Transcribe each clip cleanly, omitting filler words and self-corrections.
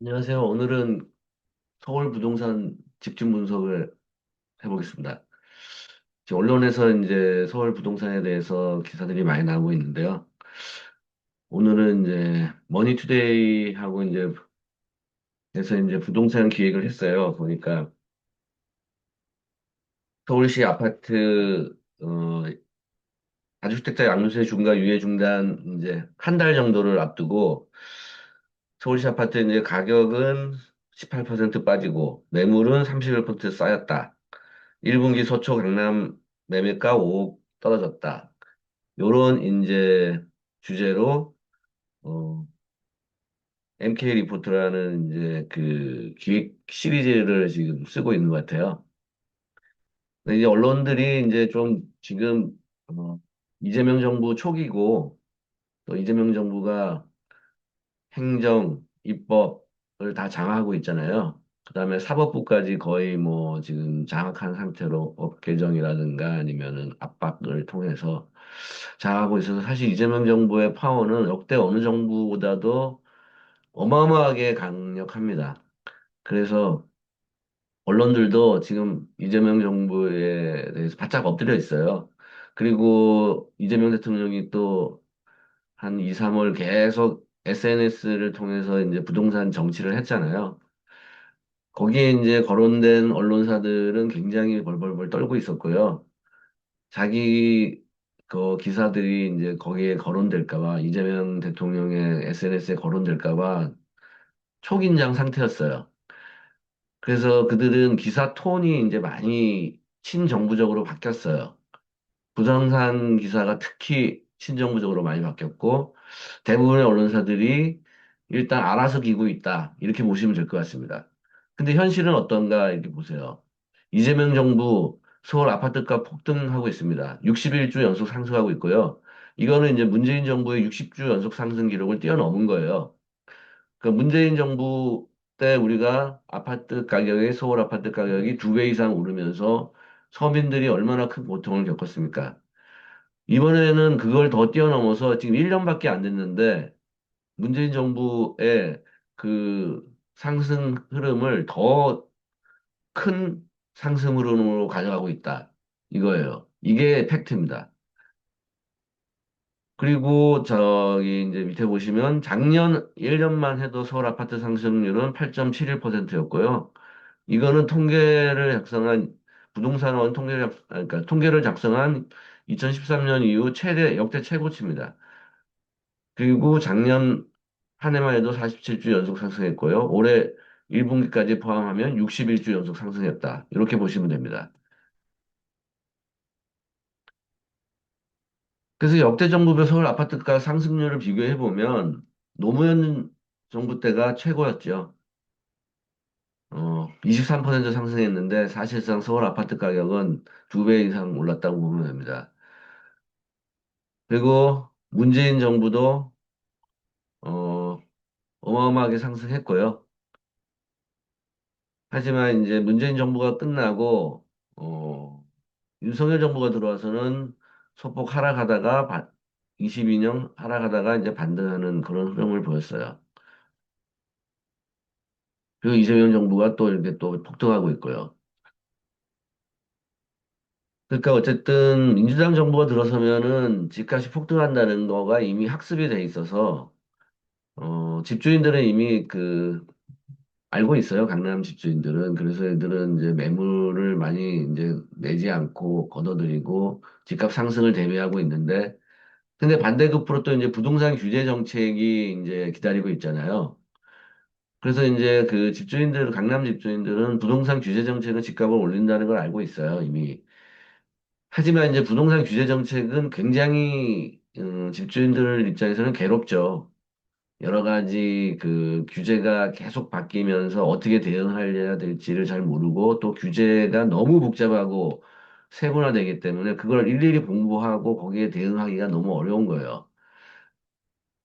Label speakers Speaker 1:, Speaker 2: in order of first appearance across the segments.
Speaker 1: 안녕하세요. 오늘은 서울 부동산 집중 분석을 해보겠습니다. 지금 언론에서 이제 서울 부동산에 대해서 기사들이 많이 나오고 있는데요. 오늘은 이제 머니투데이하고 이제 해서 이제 부동산 기획을 했어요. 보니까 서울시 아파트 다주택자 양도세 중과 유예 중단 이제 한 달 정도를 앞두고 서울시 아파트 이제 가격은 18% 빠지고 매물은 31% 쌓였다. 1분기 서초 강남 매매가 5억 떨어졌다. 요런 이제 주제로 MK 리포트라는 이제 그 기획 시리즈를 지금 쓰고 있는 것 같아요. 근데 이제 언론들이 이제 좀 지금 어, 이재명 정부 초기고 또 이재명 정부가 행정, 입법을 다 장악하고 있잖아요. 그다음에 사법부까지 거의 뭐 지금 장악한 상태로 법 개정이라든가 아니면은 압박을 통해서 장악하고 있어서 사실 이재명 정부의 파워는 역대 어느 정부보다도 어마어마하게 강력합니다. 그래서 언론들도 지금 이재명 정부에 대해서 바짝 엎드려 있어요. 그리고 이재명 대통령이 또 한 2, 3월 계속 SNS를 통해서 이제 부동산 정치를 했잖아요. 거기에 이제 거론된 언론사들은 굉장히 벌벌벌 떨고 있었고요. 자기 그 기사들이 이제 거기에 거론될까봐 이재명 대통령의 SNS에 거론될까봐 초긴장 상태였어요. 그래서 그들은 기사 톤이 이제 많이 친정부적으로 바뀌었어요. 부동산 기사가 특히 친정부적으로 많이 바뀌었고 대부분의 언론사들이 일단 알아서 기고 있다 이렇게 보시면 될 것 같습니다. 근데 현실은 어떤가 이렇게 보세요. 이재명 정부 서울 아파트가 폭등하고 있습니다. 61주 연속 상승하고 있고요. 이거는 이제 문재인 정부의 60주 연속 상승 기록을 뛰어넘은 거예요. 그 문재인 정부 때 우리가 아파트 가격이 서울 아파트 가격이 2배 이상 오르면서 서민들이 얼마나 큰 고통을 겪었습니까? 이번에는 그걸 더 뛰어넘어서 지금 1년밖에 안 됐는데 문재인 정부의 그 상승 흐름을 더 큰 상승 흐름으로 가져가고 있다. 이거예요. 이게 팩트입니다. 그리고 저기 이제 밑에 보시면 작년 1년만 해도 서울 아파트 상승률은 8.71%였고요. 이거는 통계를 작성한 부동산원 그러니까 통계를 작성한 2013년 이후 최대 역대 최고치입니다. 그리고 작년 한 해만 해도 47주 연속 상승했고요. 올해 1분기까지 포함하면 61주 연속 상승했다. 이렇게 보시면 됩니다. 그래서 역대 정부별 서울 아파트가 상승률을 비교해 보면 노무현 정부 때가 최고였죠. 23% 상승했는데 사실상 서울 아파트 가격은 2배 이상 올랐다고 보면 됩니다. 그리고 문재인 정부도 어, 어마어마하게 상승했고요. 하지만 이제 문재인 정부가 끝나고 윤석열 정부가 들어와서는 소폭 하락하다가 22년 하락하다가 이제 반등하는 그런 흐름을 보였어요. 그리고 이재명 정부가 또 이렇게 또 폭등하고 있고요. 그러니까 어쨌든 민주당 정부가 들어서면은 집값이 폭등한다는 거가 이미 학습이 돼 있어서 집주인들은 이미 그 알고 있어요. 강남 집주인들은. 그래서 애들은 이제 매물을 많이 이제 내지 않고 걷어들이고 집값 상승을 대비하고 있는데 근데 반대급부로 또 이제 부동산 규제 정책이 이제 기다리고 있잖아요. 그래서 이제 그 집주인들, 강남 집주인들은 부동산 규제 정책은 집값을 올린다는 걸 알고 있어요, 이미. 하지만 이제 부동산 규제 정책은 굉장히 집주인들 입장에서는 괴롭죠. 여러 가지 그 규제가 계속 바뀌면서 어떻게 대응해야 될지를 잘 모르고 또 규제가 너무 복잡하고 세분화되기 때문에 그걸 일일이 공부하고 거기에 대응하기가 너무 어려운 거예요.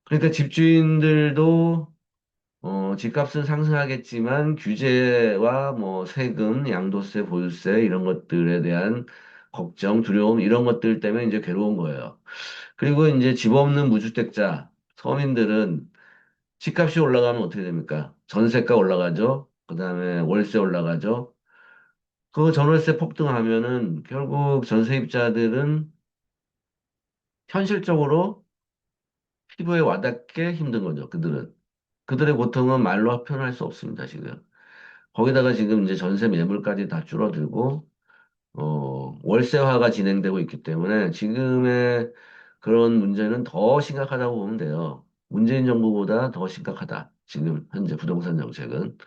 Speaker 1: 그러니까 집주인들도 집값은 상승하겠지만 규제와 뭐 세금, 양도세, 보유세 이런 것들에 대한 걱정, 두려움 이런 것들 때문에 이제 괴로운 거예요. 그리고 이제 집 없는 무주택자, 서민들은 집값이 올라가면 어떻게 됩니까? 전세가 올라가죠. 그다음에 월세 올라가죠. 그 전월세 폭등하면은 결국 전세입자들은 현실적으로 피부에 와닿게 힘든 거죠. 그들은. 그들의 고통은 말로 표현할 수 없습니다, 지금. 거기다가 지금 이제 전세 매물까지 다 줄어들고, 월세화가 진행되고 있기 때문에 지금의 그런 문제는 더 심각하다고 보면 돼요. 문재인 정부보다 더 심각하다. 지금 현재 부동산 정책은.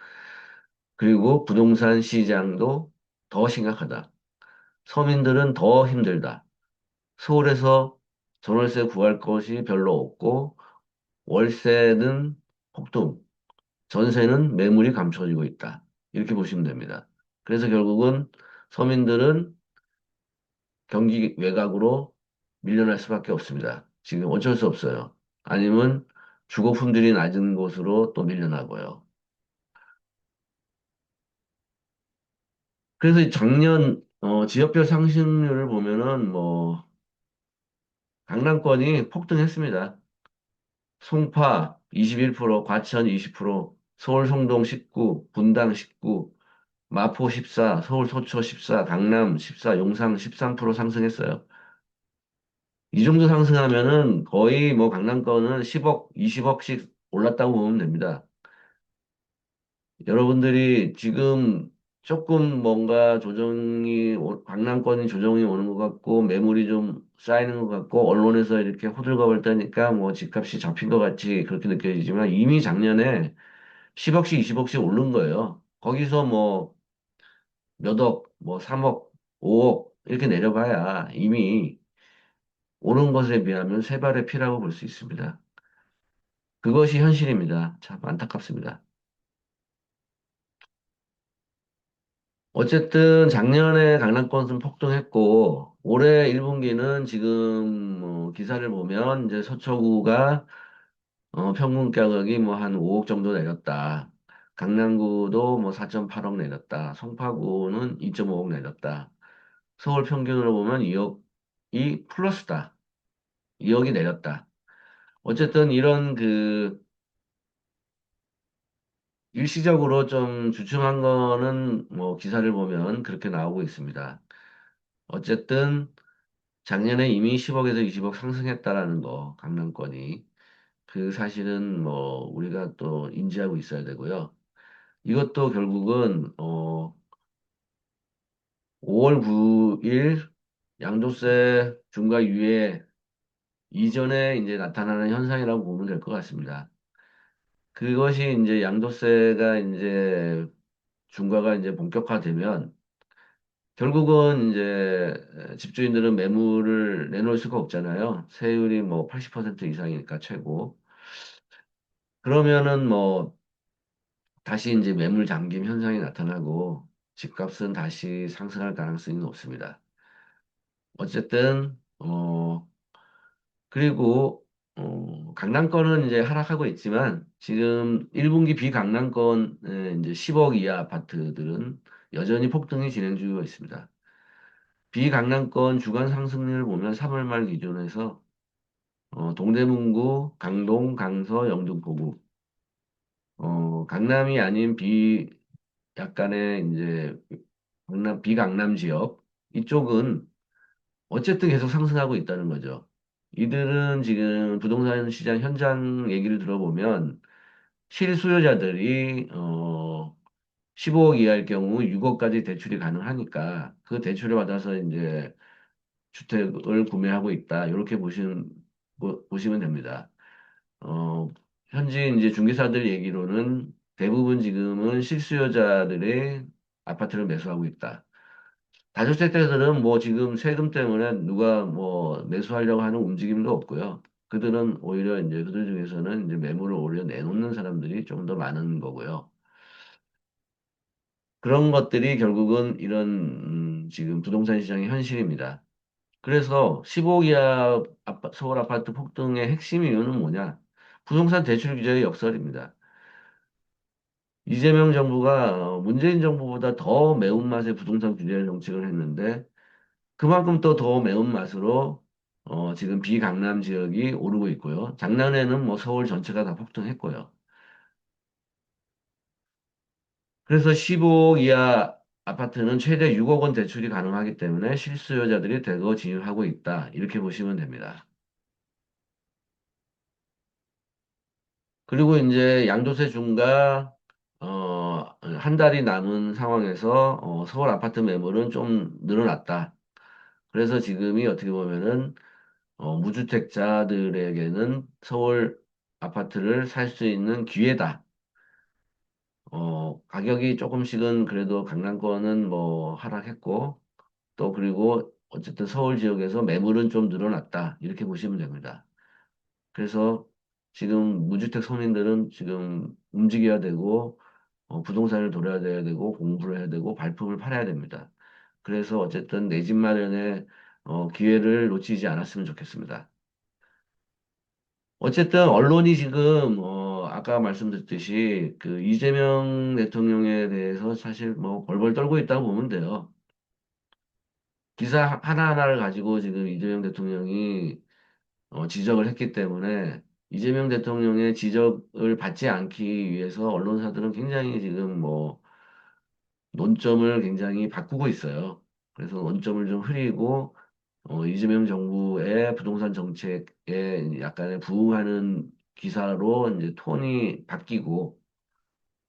Speaker 1: 그리고 부동산 시장도 더 심각하다. 서민들은 더 힘들다. 서울에서 전월세 구할 것이 별로 없고, 월세는 폭등, 전세는 매물이 감춰지고 있다. 이렇게 보시면 됩니다. 그래서 결국은 서민들은 경기 외곽으로 밀려날 수밖에 없습니다. 지금 어쩔 수 없어요. 아니면 주거품질이 낮은 곳으로 또 밀려나고요. 그래서 이 작년 지역별 상승률을 보면은 뭐 강남권이 폭등했습니다. 송파 21%, 과천 20%, 서울 송동 19, 분당 19, 마포 14, 서울 서초 14, 강남 14, 용산 13% 상승했어요. 이 정도 상승하면은 거의 뭐 강남권은 10억, 20억씩 올랐다고 보면 됩니다. 여러분들이 지금 조금 뭔가 강남권이 조정이 오는 것 같고, 매물이 좀 쌓이는 것 같고, 언론에서 이렇게 호들갑을 떠니까 뭐 집값이 잡힌 것 같이 그렇게 느껴지지만 이미 작년에 10억씩, 20억씩 오른 거예요. 거기서 뭐 몇 억, 뭐 3억, 5억 이렇게 내려봐야 이미 오른 것에 비하면 세 발의 피라고 볼 수 있습니다. 그것이 현실입니다. 참 안타깝습니다. 어쨌든 작년에 강남권은 폭등했고 올해 1분기는 지금 기사를 보면 이제 서초구가 평균 가격이 뭐 한 5억 정도 내렸다. 강남구도 뭐 4.8억 내렸다. 송파구는 2.5억 내렸다. 서울 평균으로 보면 2억이 플러스다. 2억이 내렸다. 어쨌든 이런 그 일시적으로 좀 주춤한 거는 뭐 기사를 보면 그렇게 나오고 있습니다. 어쨌든 작년에 이미 10억에서 20억 상승했다라는 거, 강남권이. 그 사실은 뭐 우리가 또 인지하고 있어야 되고요. 이것도 결국은 5월 9일 양도세 중과 유예 이전에 이제 나타나는 현상이라고 보면 될 것 같습니다. 그것이 이제 양도세가 이제 중과가 이제 본격화되면 결국은 이제 집주인들은 매물을 내놓을 수가 없잖아요. 세율이 뭐 80% 이상이니까 최고. 그러면은 뭐 다시 이제 매물 잠김 현상이 나타나고 집값은 다시 상승할 가능성이 높습니다. 어쨌든 그리고 강남권은 이제 하락하고 있지만 지금 1분기 비강남권 이제 10억 이하 아파트들은 여전히 폭등이 진행 중이고 있습니다. 비강남권 주간 상승률을 보면 3월 말 기준에서 동대문구, 강동, 강서, 영등포구, 강남이 아닌 약간의 이제 비강남 지역 이쪽은 어쨌든 계속 상승하고 있다는 거죠. 이들은 지금 부동산 시장 현장 얘기를 들어보면 실수요자들이 15억 이하일 경우 6억까지 대출이 가능하니까 그 대출을 받아서 이제 주택을 구매하고 있다. 이렇게 보시면 됩니다. 어, 현지 이제 중개사들 얘기로는 대부분 지금은 실수요자들의 아파트를 매수하고 있다. 다주택자들은 뭐 지금 세금 때문에 누가 뭐 매수하려고 하는 움직임도 없고요. 그들은 오히려 이제 그들 중에서는 이제 매물을 오히려 내놓는 사람들이 좀 더 많은 거고요. 그런 것들이 결국은 이런 지금 부동산 시장의 현실입니다. 그래서 15억 이하 서울 아파트 폭등의 핵심 이유는 뭐냐? 부동산 대출 규제의 역설입니다. 이재명 정부가 문재인 정부보다 더 매운맛의 부동산 규제 정책을 했는데 그만큼 또 더 매운맛으로 지금 비강남 지역이 오르고 있고요. 작년에는 뭐 서울 전체가 다 폭등했고요. 그래서 15억 이하 아파트는 최대 6억 원 대출이 가능하기 때문에 실수요자들이 대거 진입하고 있다. 이렇게 보시면 됩니다. 그리고 이제 양도세 중과 한 달이 남은 상황에서 서울 아파트 매물은 좀 늘어났다. 그래서 지금이 어떻게 보면은 무주택자들에게는 서울 아파트를 살 수 있는 기회다. 가격이 조금씩은 그래도 강남권은 뭐 하락했고 또 그리고 어쨌든 서울 지역에서 매물은 좀 늘어났다. 이렇게 보시면 됩니다. 그래서 지금 무주택 서민들은 지금 움직여야 되고 부동산을 돌아야 돼야 되고 공부를 해야 되고 발품을 팔아야 됩니다. 그래서 어쨌든 내 집 마련의 기회를 놓치지 않았으면 좋겠습니다. 어쨌든 언론이 지금 아까 말씀드렸듯이 그 이재명 대통령에 대해서 사실 뭐 벌벌 떨고 있다고 보면 돼요. 기사 하나하나를 가지고 지금 이재명 대통령이 지적을 했기 때문에 이재명 대통령의 지적을 받지 않기 위해서 언론사들은 굉장히 지금 뭐 논점을 굉장히 바꾸고 있어요. 그래서 논점을 좀 흐리고 이재명 정부의 부동산 정책에 약간의 부응하는 기사로 이제 톤이 바뀌고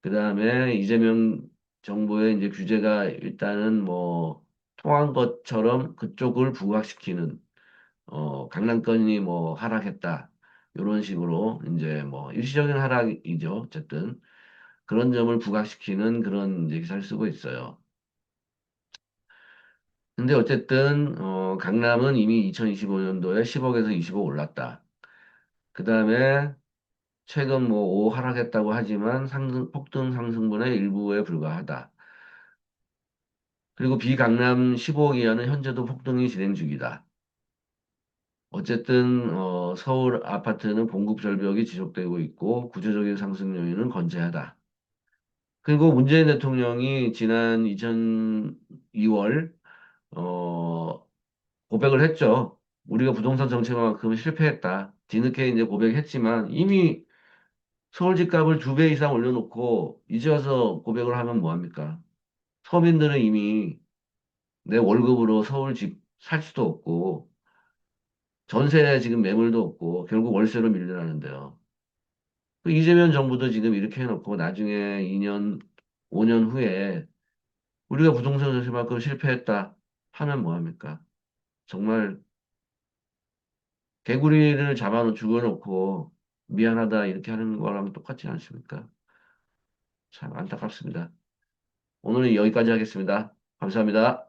Speaker 1: 그다음에 이재명 정부의 이제 규제가 일단은 뭐 통한 것처럼 그쪽을 부각시키는 강남권이 뭐 하락했다. 이런 식으로 이제 뭐 일시적인 하락이죠. 어쨌든 그런 점을 부각시키는 그런 이제 기사를 쓰고 있어요. 근데 어쨌든 강남은 이미 2025년도에 10억에서 20억 올랐다. 그다음에 최근 뭐 5 하락했다고 하지만 폭등 상승분의 일부에 불과하다. 그리고 비강남 15억 이하는 현재도 폭등이 진행 중이다. 어쨌든 서울 아파트는 공급 절벽이 지속되고 있고 구조적인 상승 요인은 건재하다. 그리고 문재인 대통령이 지난 2002월 고백을 했죠. 우리가 부동산 정책만큼 실패했다. 뒤늦게 이제 고백했지만 이미 서울 집값을 2배 이상 올려놓고 이제 와서 고백을 하면 뭐합니까? 서민들은 이미 내 월급으로 서울 집 살 수도 없고 전세 지금 매물도 없고 결국 월세로 밀려나는데요. 그 이재명 정부도 지금 이렇게 해놓고 나중에 2년, 5년 후에 우리가 부동산 정책만큼 실패했다 하면 뭐합니까? 정말 개구리를 잡아놓고 죽여놓고 미안하다 이렇게 하는 거랑 똑같지 않습니까? 참 안타깝습니다. 오늘은 여기까지 하겠습니다. 감사합니다.